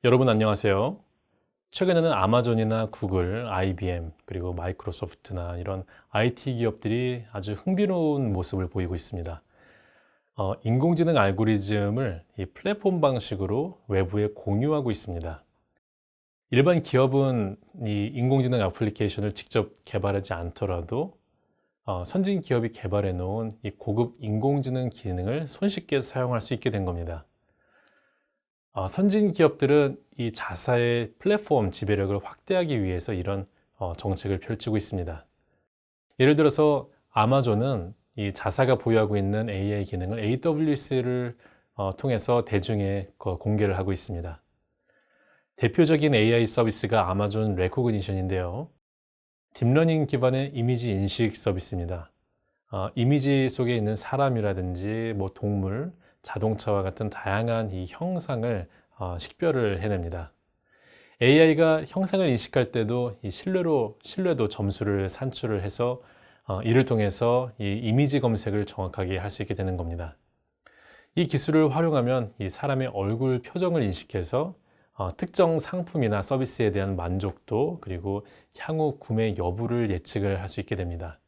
여러분 안녕하세요. 최근에는 아마존이나 구글, IBM, 그리고 마이크로소프트나 이런 IT 기업들이 아주 흥미로운 모습을 보이고 있습니다. 인공지능 알고리즘을 이 플랫폼 방식으로 외부에 공유하고 있습니다. 일반 기업은 이 인공지능 애플리케이션을 직접 개발하지 않더라도 선진 기업이 개발해 놓은 이 고급 인공지능 기능을 손쉽게 사용할 수 있게 된 겁니다. 선진 기업들은 이 자사의 플랫폼 지배력을 확대하기 위해서 이런 정책을 펼치고 있습니다. 예를 들어서 아마존은 이 자사가 보유하고 있는 AI 기능을 AWS를 통해서 대중에 공개를 하고 있습니다. 대표적인 AI 서비스가 아마존 레코그니션인데요. 딥러닝 기반의 이미지 인식 서비스입니다. 이미지 속에 있는 사람이라든지 뭐 동물, 자동차와 같은 다양한 이 형상을 식별을 해냅니다. AI가 형상을 인식할 때도 이 신뢰도 점수를 산출을 해서 이를 통해서 이 이미지 검색을 정확하게 할 수 있게 되는 겁니다. 이 기술을 활용하면 이 사람의 얼굴 표정을 인식해서 특정 상품이나 서비스에 대한 만족도 그리고 향후 구매 여부를 예측을 할 수 있게 됩니다.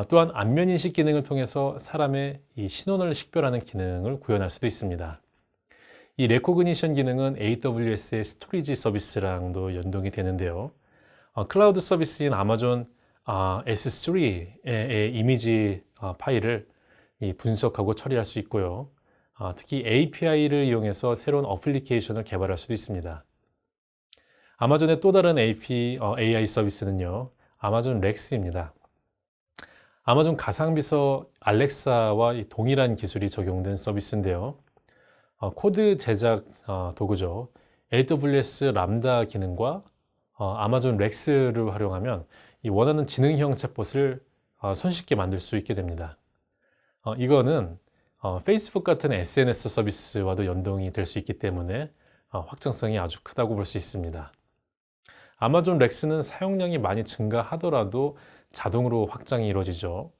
또한 안면 인식 기능을 통해서 사람의 이 신원을 식별하는 기능을 구현할 수도 있습니다. 이 레코그니션 기능은 AWS의 스토리지 서비스랑도 연동이 되는데요. 클라우드 서비스인 아마존 S3의 이미지 파일을 분석하고 처리할 수 있고요. 특히 API를 이용해서 새로운 어플리케이션을 개발할 수도 있습니다. 아마존의 또 다른 AI 서비스는요, 아마존 렉스입니다. 아마존 가상비서 알렉사와 동일한 기술이 적용된 서비스인데요. 코드 제작 도구죠. AWS 람다 기능과 아마존 렉스를 활용하면 이 원하는 지능형 챗봇을 손쉽게 만들 수 있게 됩니다. 이거는 페이스북 같은 SNS 서비스와도 연동이 될 수 있기 때문에 확장성이 아주 크다고 볼 수 있습니다. 아마존 렉스는 사용량이 많이 증가하더라도 자동으로 확장이 이루어지죠.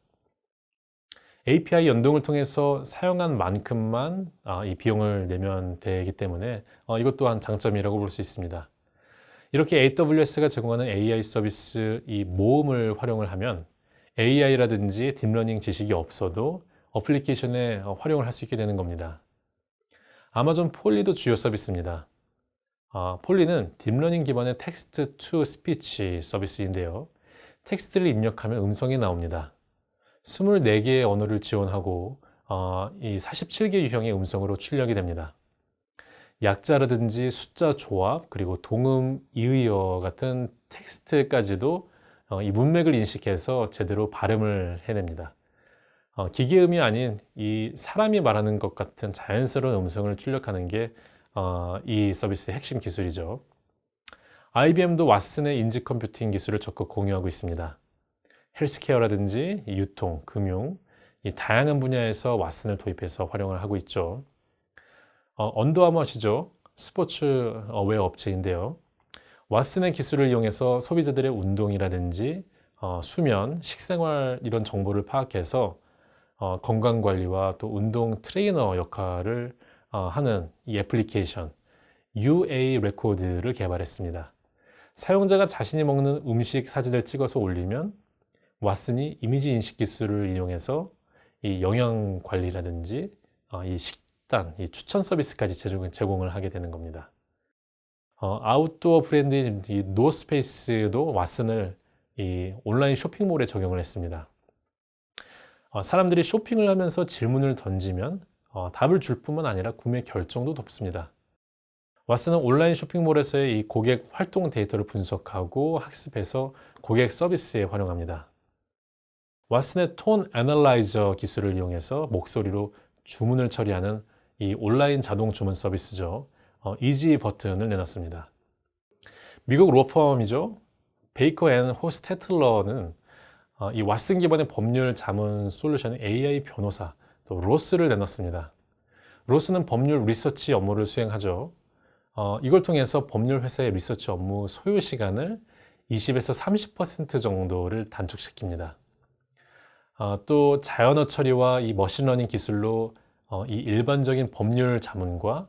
API 연동을 통해서 사용한 만큼만 이 비용을 내면 되기 때문에 이것 또한 장점이라고 볼 수 있습니다. 이렇게 AWS가 제공하는 AI 서비스 이 모음을 활용을 하면 AI라든지 딥러닝 지식이 없어도 어플리케이션에 활용을 할 수 있게 되는 겁니다. 아마존 폴리도 주요 서비스입니다. 폴리는 딥러닝 기반의 텍스트 투 스피치 서비스인데요. 텍스트를 입력하면 음성이 나옵니다. 24개의 언어를 지원하고 이 47개 유형의 음성으로 출력이 됩니다. 약자라든지 숫자 조합, 그리고 동음, 이의어 같은 텍스트까지도 이 문맥을 인식해서 제대로 발음을 해냅니다. 기계음이 아닌 이 사람이 말하는 것 같은 자연스러운 음성을 출력하는 게 이 서비스의 핵심 기술이죠. IBM도 왓슨의 인지 컴퓨팅 기술을 적극 공유하고 있습니다. 헬스케어라든지 유통, 금융, 이 다양한 분야에서 왓슨을 도입해서 활용을 하고 있죠. 언더아머시죠. 스포츠웨어 업체인데요. 왓슨의 기술을 이용해서 소비자들의 운동이라든지 수면, 식생활 이런 정보를 파악해서 건강관리와 또 운동 트레이너 역할을 하는 이 애플리케이션 UA 레코드를 개발했습니다. 사용자가 자신이 먹는 음식 사진을 찍어서 올리면 왓슨이 이미지 인식 기술을 이용해서 이 영양 관리라든지 이 식단, 이 추천 서비스까지 제공을 하게 되는 겁니다. 아웃도어 브랜드인 이 노스페이스도 왓슨을 이 온라인 쇼핑몰에 적용을 했습니다. 사람들이 쇼핑을 하면서 질문을 던지면 답을 줄 뿐만 아니라 구매 결정도 돕습니다. 왓슨은 온라인 쇼핑몰에서의 이 고객 활동 데이터를 분석하고 학습해서 고객 서비스에 활용합니다. 왓슨의 톤 애널라이저 기술을 이용해서 목소리로 주문을 처리하는 이 온라인 자동 주문 서비스죠. 이지 버튼을 내놨습니다. 미국 로펌이죠. 베이커 앤 호스테틀러는 이 왓슨 기반의 법률 자문 솔루션인 AI 변호사, 또 로스를 내놨습니다. 로스는 법률 리서치 업무를 수행하죠. 이걸 통해서 법률 회사의 리서치 업무 소요 시간을 20에서 30% 정도를 단축시킵니다. 또 자연어 처리와 이 머신러닝 기술로 이 일반적인 법률 자문과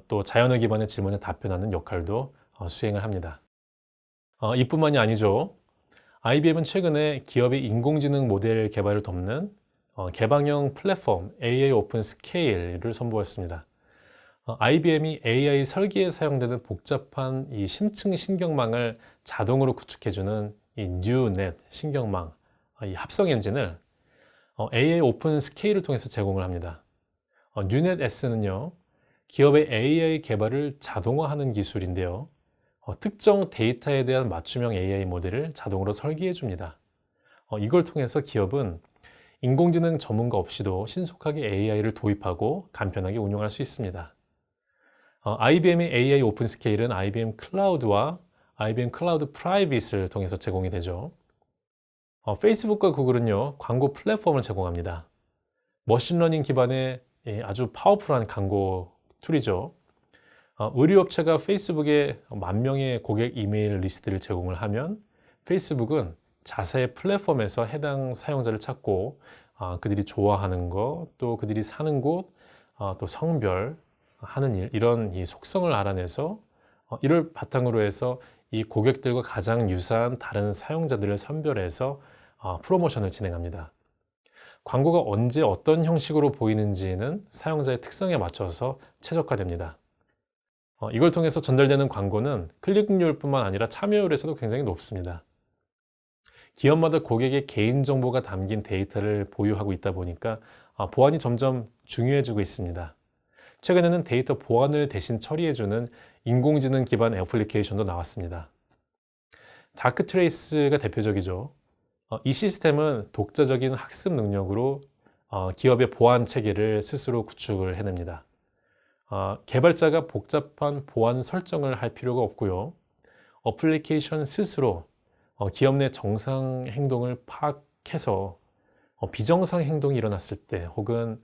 또 자연어 기반의 질문에 답변하는 역할도 수행을 합니다. 이뿐만이 아니죠. IBM은 최근에 기업의 인공지능 모델 개발을 돕는 개방형 플랫폼 AI 오픈 스케일을 선보였습니다. IBM이 AI 설계에 사용되는 복잡한 이 심층 신경망을 자동으로 구축해주는 이 뉴넷 신경망, 이 합성 엔진을 AI 오픈 스케일을 통해서 제공을 합니다. 뉴넷 S는요, 기업의 AI 개발을 자동화하는 기술인데요. 특정 데이터에 대한 맞춤형 AI 모델을 자동으로 설계해 줍니다. 이걸 통해서 기업은 인공지능 전문가 없이도 신속하게 AI를 도입하고 간편하게 운용할 수 있습니다. IBM의 AI 오픈 스케일은 IBM 클라우드와 IBM 클라우드 프라이빗을 통해서 제공이 되죠. 페이스북과 구글은요, 광고 플랫폼을 제공합니다. 머신러닝 기반의 아주 파워풀한 광고 툴이죠. 의류업체가 페이스북에 10,000명의 고객 이메일 리스트를 제공을 하면 페이스북은 자사의 플랫폼에서 해당 사용자를 찾고 그들이 좋아하는 것, 또 그들이 사는 곳, 또 성별, 하는 일, 이런 이 속성을 알아내서 이를 바탕으로 해서 이 고객들과 가장 유사한 다른 사용자들을 선별해서 프로모션을 진행합니다. 광고가 언제 어떤 형식으로 보이는지는 사용자의 특성에 맞춰서 최적화됩니다. 이걸 통해서 전달되는 광고는 클릭률뿐만 아니라 참여율에서도 굉장히 높습니다. 기업마다 고객의 개인정보가 담긴 데이터를 보유하고 있다 보니까 보안이 점점 중요해지고 있습니다. 최근에는 데이터 보안을 대신 처리해주는 인공지능 기반 애플리케이션도 나왔습니다. 다크트레이스가 대표적이죠. 이 시스템은 독자적인 학습 능력으로 기업의 보안 체계를 스스로 구축을 해냅니다. 개발자가 복잡한 보안 설정을 할 필요가 없고요. 어플리케이션 스스로 기업 내 정상 행동을 파악해서 비정상 행동이 일어났을 때 혹은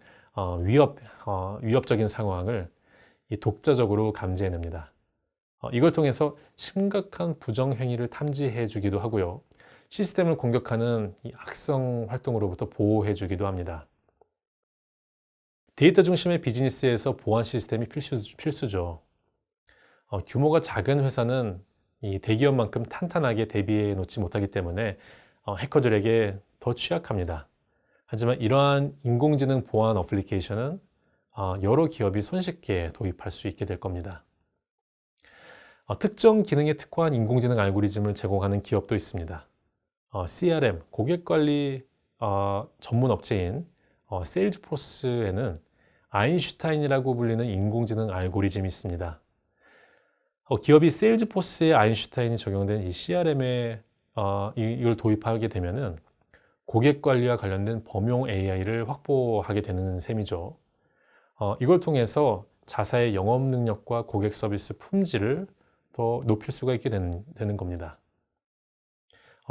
위협적인 상황을 독자적으로 감지해냅니다. 이걸 통해서 심각한 부정행위를 탐지해 주기도 하고요. 시스템을 공격하는 이 악성 활동으로부터 보호해 주기도 합니다. 데이터 중심의 비즈니스에서 보안 시스템이 필수죠. 규모가 작은 회사는 이 대기업만큼 탄탄하게 대비해 놓지 못하기 때문에 해커들에게 더 취약합니다. 하지만 이러한 인공지능 보안 어플리케이션은 여러 기업이 손쉽게 도입할 수 있게 될 겁니다. 특정 기능에 특화한 인공지능 알고리즘을 제공하는 기업도 있습니다. CRM, 고객관리 전문 업체인 세일즈포스에는 아인슈타인이라고 불리는 인공지능 알고리즘이 있습니다. 기업이 세일즈포스에 아인슈타인이 적용된 이 CRM에 이걸 도입하게 되면은 고객 관리와 관련된 범용 AI를 확보하게 되는 셈이죠. 이걸 통해서 자사의 영업 능력과 고객 서비스 품질을 더 높일 수가 있게 되는 겁니다.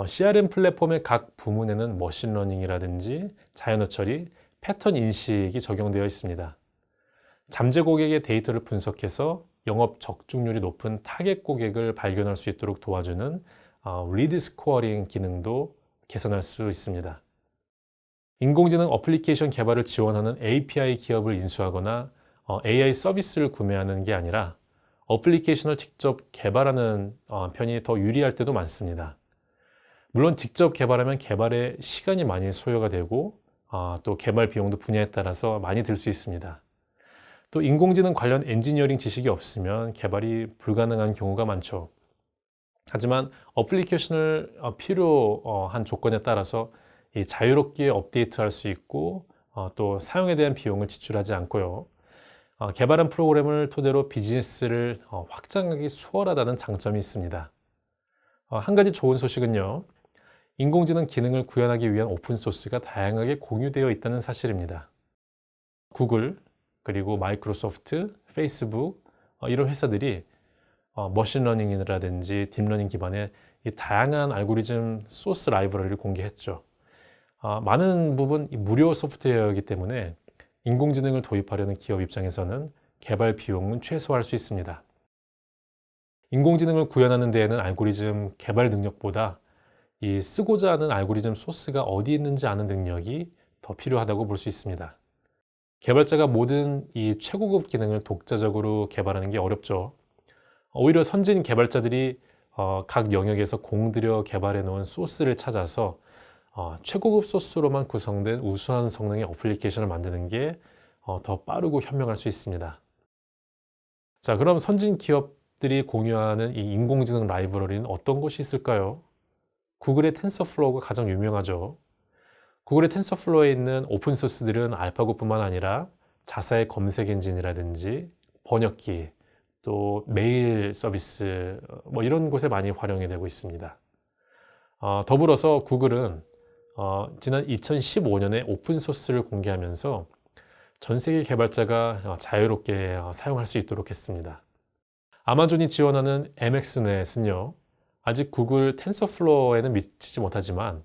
CRM 플랫폼의 각 부문에는 머신러닝이라든지 자연어 처리, 패턴 인식이 적용되어 있습니다. 잠재 고객의 데이터를 분석해서 영업 적중률이 높은 타겟 고객을 발견할 수 있도록 도와주는 리드 스코어링 기능도 개선할 수 있습니다. 인공지능 어플리케이션 개발을 지원하는 API 기업을 인수하거나 AI 서비스를 구매하는 게 아니라 어플리케이션을 직접 개발하는 편이 더 유리할 때도 많습니다. 물론 직접 개발하면 개발에 시간이 많이 소요가 되고 또 개발 비용도 분야에 따라서 많이 들 수 있습니다. 또 인공지능 관련 엔지니어링 지식이 없으면 개발이 불가능한 경우가 많죠. 하지만 어플리케이션을 필요한 조건에 따라서 자유롭게 업데이트할 수 있고 또 사용에 대한 비용을 지출하지 않고요. 개발한 프로그램을 토대로 비즈니스를 확장하기 수월하다는 장점이 있습니다. 한 가지 좋은 소식은요. 인공지능 기능을 구현하기 위한 오픈소스가 다양하게 공유되어 있다는 사실입니다. 구글, 그리고 마이크로소프트, 페이스북 이런 회사들이 머신러닝이라든지 딥러닝 기반의 이 다양한 알고리즘 소스 라이브러리를 공개했죠. 많은 부분 무료 소프트웨어이기 때문에 인공지능을 도입하려는 기업 입장에서는 개발 비용은 최소화할 수 있습니다. 인공지능을 구현하는 데에는 알고리즘 개발 능력보다 이 쓰고자 하는 알고리즘 소스가 어디 있는지 아는 능력이 더 필요하다고 볼 수 있습니다. 개발자가 모든 이 최고급 기능을 독자적으로 개발하는 게 어렵죠. 오히려 선진 개발자들이 각 영역에서 공들여 개발해 놓은 소스를 찾아서 최고급 소스로만 구성된 우수한 성능의 어플리케이션을 만드는 게 더 빠르고 현명할 수 있습니다. 자, 그럼 선진 기업들이 공유하는 이 인공지능 라이브러리는 어떤 것이 있을까요? 구글의 텐서플로우가 가장 유명하죠. 구글의 텐서플로우에 있는 오픈소스들은 알파고뿐만 아니라 자사의 검색 엔진이라든지 번역기, 또 메일 서비스 뭐 이런 곳에 많이 활용이 되고 있습니다. 더불어서 구글은 지난 2015년에 오픈소스를 공개하면서 전 세계 개발자가 자유롭게 사용할 수 있도록 했습니다. 아마존이 지원하는 MXNet은요, 아직 구글 텐서플로어에는 미치지 못하지만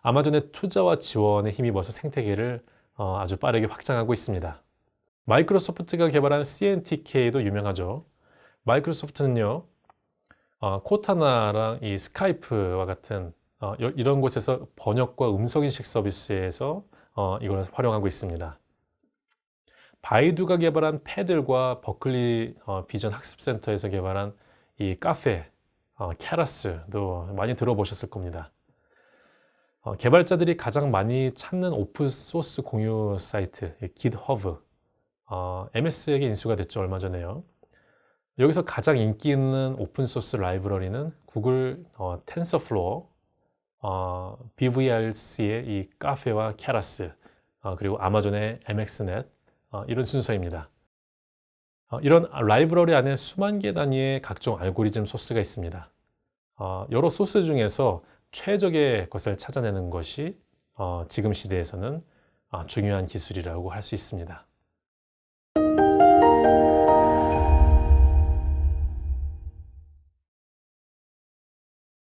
아마존의 투자와 지원에 힘입어서 생태계를 아주 빠르게 확장하고 있습니다. 마이크로소프트가 개발한 CNTK도 유명하죠. 마이크로소프트는요, 코타나랑 이 스카이프와 같은 이런 곳에서 번역과 음성인식 서비스에서 이걸 활용하고 있습니다. 바이두가 개발한 패들과 버클리 비전 학습센터에서 개발한 이 카페, 캐러스도 많이 들어보셨을 겁니다. 개발자들이 가장 많이 찾는 오픈소스 공유 사이트, GitHub, MS에게 인수가 됐죠, 얼마 전에요. 여기서 가장 인기 있는 오픈소스 라이브러리는 구글 텐서플로어, BVRC의 이 카페와 캐러스, 그리고 아마존의 MXNet, 이런 순서입니다. 이런 라이브러리 안에 수만 개 단위의 각종 알고리즘 소스가 있습니다. 여러 소스 중에서 최적의 것을 찾아내는 것이 지금 시대에서는 중요한 기술이라고 할 수 있습니다.